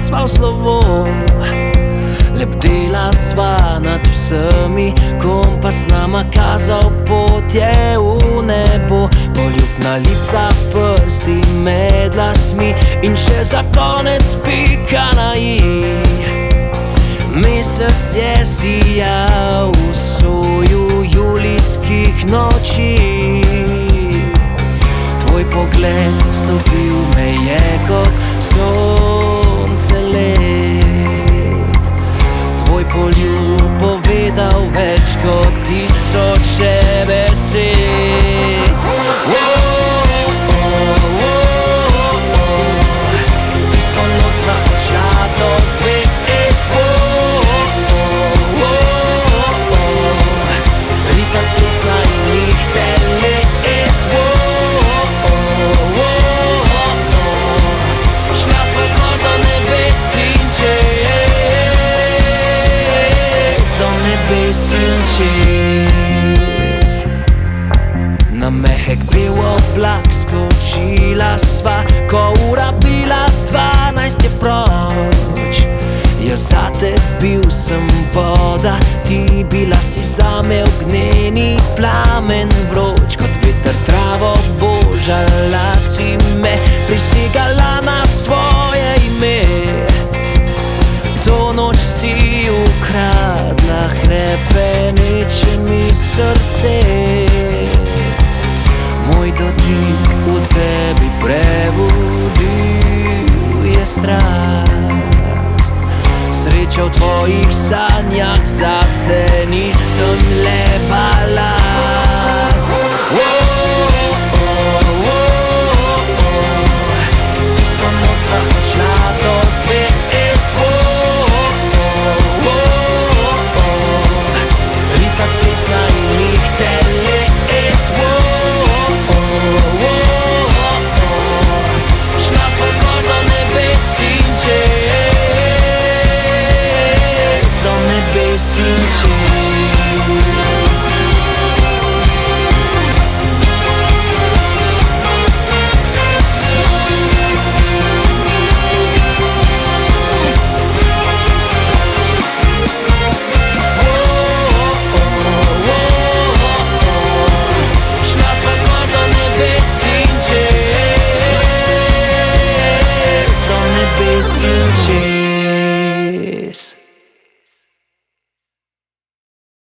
sva v slovo, lebdela sva nad vsemi, kompas nama kazal pot je v nebo. Poljubna lica, prsti med lasmi in še za konec pika na i. Mesec je sijal v soju julijskih noči. Tvoj pogled stopil me je kot sonce let. Tvoj poljub povedal več kot tisoče besed. Tisto noč sva odšla do zvezd. Risat plesna in njih teles. Šla sva gor do nebes in čez, do nebes in čez. Na mehek bel oblak skočila sva, ko ura bila 12 je proč. Jaz zate bil sem voda, ti bila si zame ognjeni plamen vroč. Kot veter travo božala si me, prisegala na svoje ime. To noč si ukradla hrepeneče mi srce. Moj dotik v tebi prebudil je strast. Sreča v tvojih sanjah, zate nisem le balast. Tisto noč sva odšla do zvezd. Risat plesna in njih teles. Šla sva gor do nebes in čez, do nebes in čez. Šla sva gor do nebes in čez, do nebes in čez.